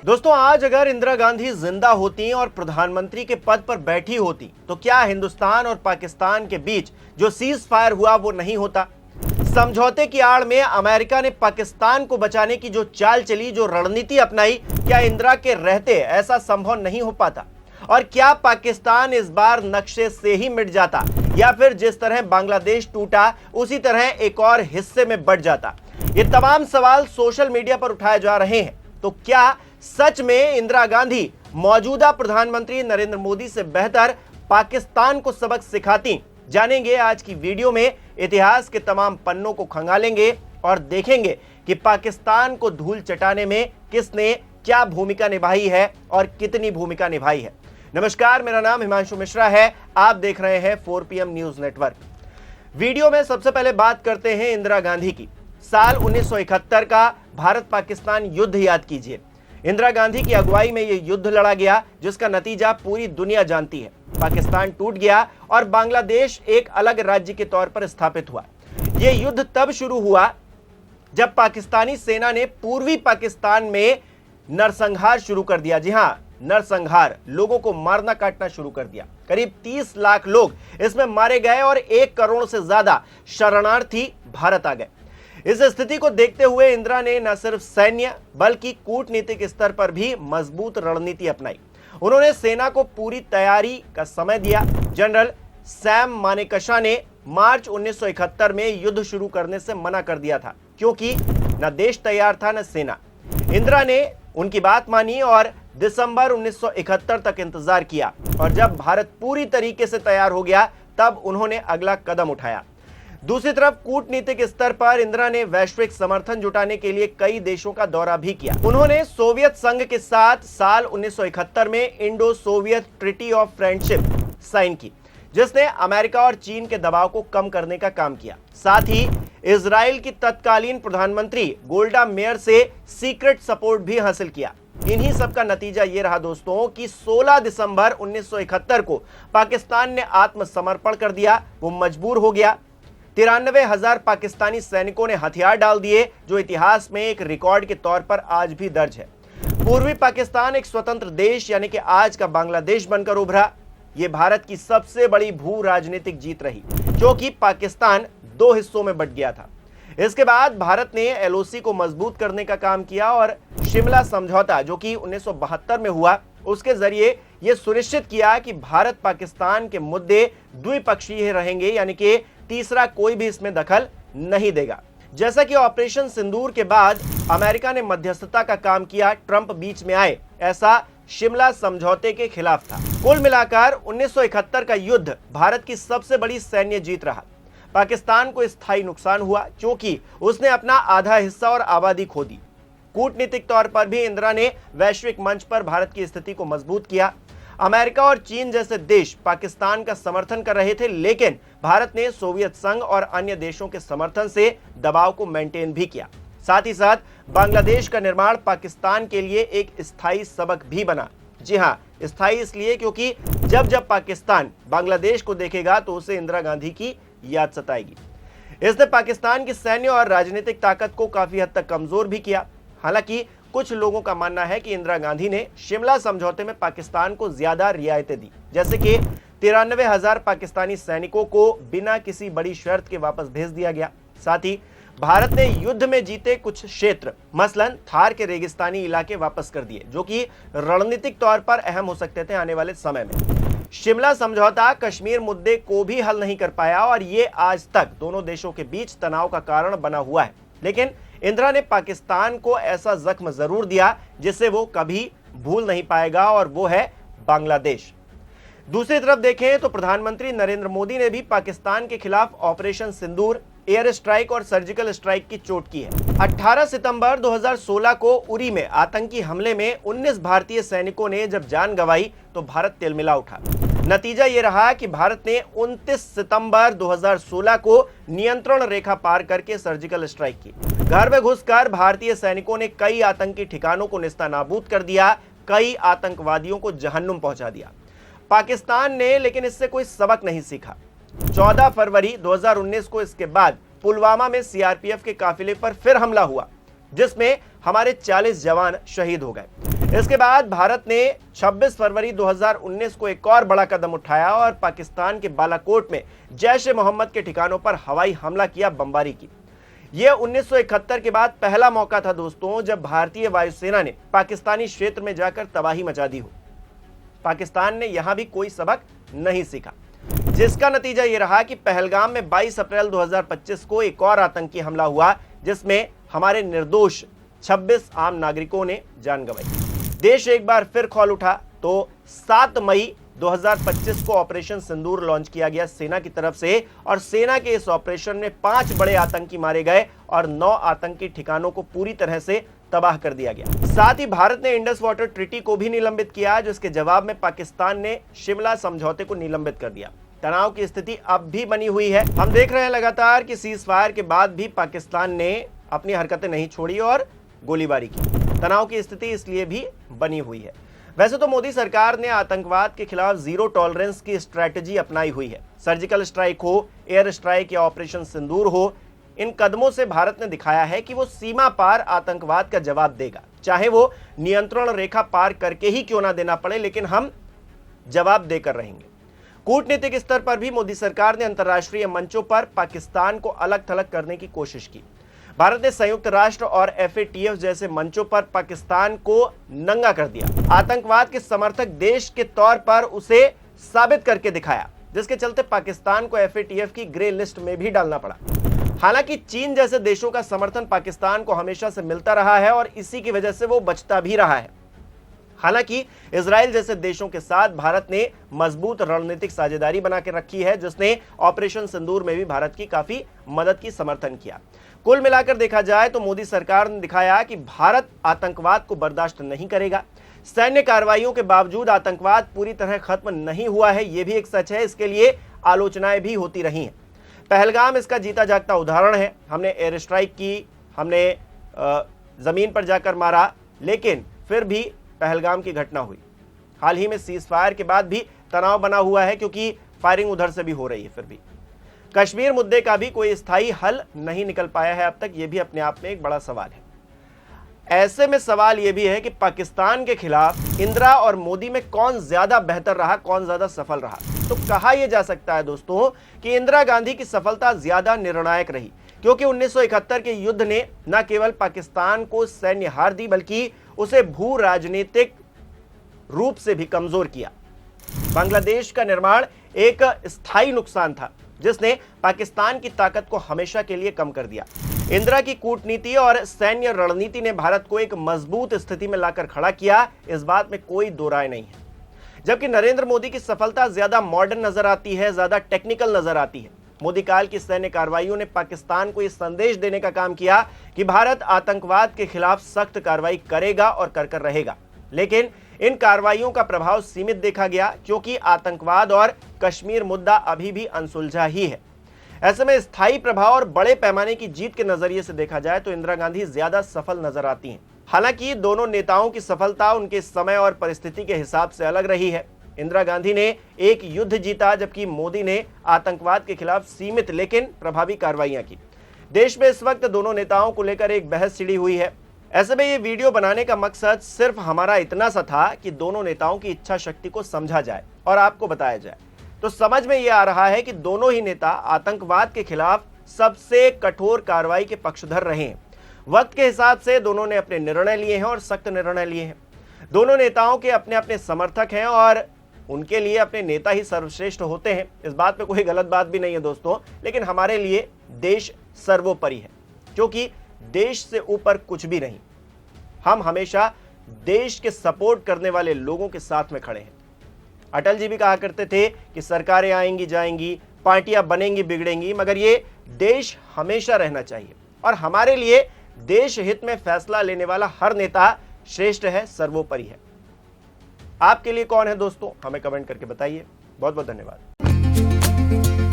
दोस्तों, आज अगर इंदिरा गांधी जिंदा होती और प्रधानमंत्री के पद पर बैठी होती तो क्या हिंदुस्तान और पाकिस्तान के बीच जो सीज फायर हुआ वो नहीं होता? समझौते की आड़ में अमेरिका ने पाकिस्तान को बचाने की जो चाल चली, जो रणनीति अपनाई, क्या इंदिरा के रहते ऐसा संभव नहीं हो पाता? और क्या पाकिस्तान इस बार नक्शे से ही मिट जाता, या फिर जिस तरह बांग्लादेश टूटा उसी तरह एक और हिस्से में बट जाता? ये तमाम सवाल सोशल मीडिया पर उठाए जा रहे हैं। तो क्या सच में इंदिरा गांधी मौजूदा प्रधानमंत्री नरेंद्र मोदी से बेहतर पाकिस्तान को सबक सिखाती? जानेंगे आज की वीडियो में। इतिहास के तमाम पन्नों को खंगालेंगे और देखेंगे कि पाकिस्तान को धूल चटाने में किसने क्या भूमिका निभाई है और कितनी भूमिका निभाई है। नमस्कार, मेरा नाम हिमांशु मिश्रा है। आप देख रहे हैं 4PM न्यूज नेटवर्क। वीडियो में सबसे पहले बात करते हैं इंदिरा गांधी की। साल 1971 का भारत पाकिस्तान युद्ध याद कीजिए। इंदिरा गांधी की अगुवाई में यह युद्ध लड़ा गया, जिसका नतीजा पूरी दुनिया जानती है। पाकिस्तान टूट गया और बांग्लादेश एक अलग राज्य के तौर पर स्थापित हुआ। यह युद्ध तब शुरू हुआ जब पाकिस्तानी सेना ने पूर्वी पाकिस्तान में नरसंहार शुरू कर दिया। जी हां, नरसंहार, लोगों को मारना काटना शुरू कर दिया। करीब 30 लाख लोग इसमें मारे गए और 1 करोड़ से ज्यादा शरणार्थी भारत आ गए। इस स्थिति को देखते हुए इंदिरा ने न सिर्फ सैन्य बल्कि कूटनीतिक स्तर पर भी मजबूत रणनीति अपनाई। उन्होंने सेना को पूरी तैयारी का समय दिया। जनरल सैम मानेकशा ने मार्च 1971 में युद्ध शुरू करने से मना कर दिया था, क्योंकि न देश तैयार था न सेना। इंदिरा ने उनकी बात मानी और दिसंबर 1971 तक इंतजार किया, और जब भारत पूरी तरीके से तैयार हो गया तब उन्होंने अगला कदम उठाया। दूसरी तरफ कूटनीतिक स्तर पर इंदिरा ने वैश्विक समर्थन जुटाने के लिए कई देशों का दौरा भी किया। उन्होंने सोवियत संघ के साथ साल 1971 में Indo Soviet treaty of friendship sign की, जिसने अमेरिका और चीन के दबाव को कम करने का काम किया। साथ ही इजराइल की तत्कालीन प्रधानमंत्री गोल्डा मेयर से सीक्रेट सपोर्ट भी हासिल किया। इन्हीं सब का नतीजा ये रहा दोस्तों कि 16 दिसंबर 1971 को पाकिस्तान ने आत्मसमर्पण कर दिया। वो मजबूर हो गया। 93,000 पाकिस्तानी सैनिकों ने हथियार डाल दिए, जो इतिहास में एक रिकॉर्ड के तौर पर आज भी दर्ज है। पूर्वी पाकिस्तान एक स्वतंत्र देश यानी कि आज का बांग्लादेश बनकर उभरा। यह भारत की सबसे बड़ी भू राजनीतिक जीत रही, क्योंकि पाकिस्तान 2 हिस्सों में बंट गया था। इसके बाद भारत ने LOC को मजबूत करने का काम किया और शिमला समझौता, जो कि 1972 में हुआ, उसके जरिए यह सुनिश्चित किया कि भारत पाकिस्तान के मुद्दे द्विपक्षीय रहेंगे, यानी कि तीसरा कोई भी इसमें दखल नहीं देगा। जैसा कि ऑपरेशन सिंदूर के बाद अमेरिका ने मध्यस्थता का काम किया, ट्रंप बीच में आए, ऐसा शिमला समझौते के खिलाफ था। कुल मिलाकर 1971 का युद्ध भारत की सबसे बड़ी सैन्य जीत रहा। पाकिस्तान को स्थायी नुकसान हुआ, क्योंकि उसने अपना आधा हिस्सा और आबादी खो दी। कूटनीतिक तौर पर भी इंदिरा ने वैश्विक मंच पर भारत की स्थिति को मजबूत किया। अमेरिका और चीन जैसे देश पाकिस्तान का समर्थन कर रहे थे, लेकिन भारत ने सोवियत संघ और अन्य देशों के समर्थन से दबाव को मेंटेन भी किया। साथ ही साथ बांग्लादेश का निर्माण पाकिस्तान के लिए एक स्थायी सबक भी बना। जी हां, स्थायी इसलिए क्योंकि जब जब पाकिस्तान बांग्लादेश को देखेगा तो उसे इंदिरा गांधी की याद सताएगी। इसने पाकिस्तान की सैन्य और राजनीतिक ताकत को काफी हद तक कमजोर भी किया। हालांकि कुछ लोगों का मानना है कि इंदिरा गांधी ने शिमला समझौते में पाकिस्तान को ज्यादा रियायतें दी, जैसे कि 93,000 पाकिस्तानी सैनिकों को बिना किसी बड़ी शर्त के वापस भेज दिया गया। साथ ही भारत ने युद्ध में जीते कुछ क्षेत्र, मसलन थार के रेगिस्तानी इलाके वापस कर दिए, जो कि रणनीतिक तौर पर अहम हो सकते थे आने वाले समय में। शिमला समझौता कश्मीर मुद्दे को भी हल नहीं कर पाया और ये आज तक दोनों देशों के बीच तनाव का कारण बना हुआ है। लेकिन इंदिरा ने पाकिस्तान को ऐसा जख्म जरूर दिया जिसे वो कभी भूल नहीं पाएगा, और वो है बांग्लादेश। दूसरी तरफ देखें तो प्रधानमंत्री नरेंद्र मोदी ने भी पाकिस्तान के खिलाफ ऑपरेशन सिंदूर, एयर स्ट्राइक और सर्जिकल स्ट्राइक की चोट की है। 18 सितंबर 2016 को उरी में आतंकी हमले में 19 भारतीय सैनिकों ने जब जान गंवाई तो भारत तिलमिला उठा। नतीजा यह रहा कि भारत ने 29 सितंबर 2016 को नियंत्रण रेखा पार करके सर्जिकल स्ट्राइक की। घर में घुसकर भारतीय सैनिकों ने कई आतंकी ठिकानों को नेस्तनाबूद कर दिया, कई आतंकवादियों को जहन्नुम पहुंचा दिया। पाकिस्तान ने लेकिन इससे कोई सबक नहीं सीखा। 14 फरवरी 2019 को इसके बाद पुलवामा में सीआरपीएफ के काफिले पर फिर हमला हुआ, जिसमें हमारे 40 जवान शहीद हो गए। इसके बाद भारत ने 26 फरवरी 2019 को एक और बड़ा कदम उठाया और पाकिस्तान के बालाकोट में जैश-ए-मोहम्मद के ठिकानों पर हवाई हमला किया, बमबारी की। यह 1971 के बाद पहला मौका था दोस्तों जब भारतीय वायुसेना ने पाकिस्तानी क्षेत्र में जाकर तबाही मचा दी हो। पाकिस्तान ने यहां भी कोई सबक नहीं सीखा, जिसका नतीजा यह रहा कि पहलगाम में 22 अप्रैल 2025 को एक और आतंकी हमला हुआ, जिसमें हमारे निर्दोष 26 आम नागरिकों ने जान गंवाई। देश एक बार फिर खौल उठा तो 7 मई 2025 को ऑपरेशन सिंदूर लॉन्च किया गया सेना की तरफ से, और सेना के इस ऑपरेशन में 5 बड़े आतंकी मारे गए और 9 आतंकी ठिकानों को पूरी तरह से तबाह कर दिया गया। साथ ही भारत ने इंडस वाटर ट्रीटी को भी निलंबित किया, जिसके जवाब में पाकिस्तान ने शिमला समझौते को निलंबित कर दिया। तनाव की स्थिति अब भी बनी हुई है। हम देख रहे हैं लगातार कि सीज फायर के बाद भी पाकिस्तान ने अपनी हरकतें नहीं छोड़ी और गोलीबारी की। तनाव की स्थिति इसलिए भी बनी हुई है। वैसे तो मोदी सरकार ने आतंकवाद के खिलाफ जीरो टॉलरेंस की स्ट्रैटेजी अपनाई हुई है। सर्जिकल स्ट्राइक हो, एयर स्ट्राइक या ऑपरेशन सिंदूर हो, इन कदमों से भारत ने दिखाया है कि वो सीमा पार आतंकवाद का जवाब देगा, चाहे वो नियंत्रण रेखा पार करके ही क्यों ना देना पड़े, लेकिन हम जवाब देकर रहेंगे। कूटनीतिक स्तर पर भी मोदी सरकार ने अंतर्राष्ट्रीय मंचों पर पाकिस्तान को अलग थलग करने की कोशिश की। भारत ने संयुक्त राष्ट्र और FATF जैसे मंचों पर पाकिस्तान को नंगा कर दिया। आतंकवाद के समर्थक देश के तौर पर उसे साबित करके दिखाया, जिसके चलते पाकिस्तान को FATF की ग्रे लिस्ट में भी डालना पड़ा। हालांकि चीन जैसे देशों का समर्थन पाकिस्तान को हमेशा से मिलता रहा है और इसी की वजह से वो बचता भी रहा है। हालांकि इजराइल जैसे देशों के साथ भारत ने मजबूत रणनीतिक साझेदारी बना के रखी है, जिसने ऑपरेशन सिंदूर में भी भारत की काफी मदद की समर्थन किया। कुल मिलाकर देखा जाए तो मोदी सरकार ने दिखाया कि भारत आतंकवाद को बर्दाश्त नहीं करेगा। सैन्य कार्रवाइयों के बावजूद आतंकवाद पूरी तरह खत्म नहीं हुआ है, यह भी एक सच है। इसके लिए आलोचनाएं भी होती रही हैं। पहलगाम इसका जीता जागता उदाहरण है। हमने एयर स्ट्राइक की, हमने जमीन पर जाकर मारा, लेकिन फिर भी पहलगाम की घटना हुई। हाल ही में सीज फायर के बाद भी तनाव बना हुआ है, क्योंकि फायरिंग उधर से भी हो रही है। फिर भी कश्मीर मुद्दे का भी कोई स्थायी हल नहीं निकल पाया है अब तक। यह भी अपने आप में एक बड़ा सवाल है। ऐसे में सवाल यह भी है कि पाकिस्तान के खिलाफ इंदिरा और मोदी में कौन ज्यादा बेहतर रहा, कौन ज्यादा सफल रहा। तो कहा यह जा सकता है दोस्तों कि इंदिरा गांधी की सफलता ज्यादा निर्णायक रही, क्योंकि 1971 के युद्ध ने न केवल पाकिस्तान को सैन्य हार दी, बल्कि उसे भू राजनीतिक रूप से भी कमजोर किया। बांग्लादेश का निर्माण एक स्थायी नुकसान था, जिसने पाकिस्तान की ताकत को हमेशा के लिए कम कर दिया। इंदिरा की कूटनीति और सैन्य रणनीति ने भारत को एक मजबूत स्थिति में लाकर खड़ा किया, इस बात में कोई दो राय नहीं है। जबकि नरेंद्र मोदी की सफलता ज्यादा मॉडर्न नजर आती है, ज्यादा टेक्निकल नजर आती है। मोदी काल की सैन्य कार्रवाइयों ने पाकिस्तान को यह संदेश देने का काम किया कि भारत आतंकवाद के खिलाफ सख्त कार्रवाई करेगा और कर रहेगा। लेकिन इन कार्रवाइयों का प्रभाव सीमित देखा गया, क्योंकि आतंकवाद और कश्मीर मुद्दा अभी भी अनसुलझा ही है। ऐसे में स्थायी प्रभाव और बड़े पैमाने की जीत के नजरिए से देखा जाए तो इंदिरा गांधी ज्यादा सफल नजर आती हैं। हालांकि दोनों नेताओं की सफलता उनके समय और परिस्थिति के हिसाब से अलग रही है। इंदिरा गांधी ने एक युद्ध जीता, जबकि मोदी ने आतंकवाद के खिलाफ सीमित लेकिन प्रभावी कार्रवाइयां की। देश में इस वक्त दोनों नेताओं को लेकर एक बहस छिड़ी हुई है। ऐसे में ये वीडियो बनाने का मकसद सिर्फ हमारा इतना सा था कि दोनों नेताओं की इच्छा शक्ति को समझा जाए और आपको बताया जाए। तो समझ में यह आ रहा है कि दोनों ही नेता आतंकवाद के खिलाफ सबसे कठोर कार्रवाई के पक्षधर रहे हैं। वक्त के हिसाब से दोनों ने अपने निर्णय लिए हैं और सख्त निर्णय लिए हैं। दोनों नेताओं के अपने अपने समर्थक हैं और उनके लिए अपने नेता ही सर्वश्रेष्ठ होते हैं। इस बात में कोई गलत बात भी नहीं है दोस्तों, लेकिन हमारे लिए देश सर्वोपरि है, क्योंकि देश से ऊपर कुछ भी नहीं। हम हमेशा देश के सपोर्ट करने वाले लोगों के साथ में खड़े हैं। अटल जी भी कहा करते थे कि सरकारें आएंगी जाएंगी, पार्टियां बनेंगी बिगड़ेंगी, मगर ये देश हमेशा रहना चाहिए। और हमारे लिए देश हित में फैसला लेने वाला हर नेता श्रेष्ठ है, सर्वोपरि है। आपके लिए कौन है दोस्तों, हमें कमेंट करके बताइए। बहुत बहुत धन्यवाद।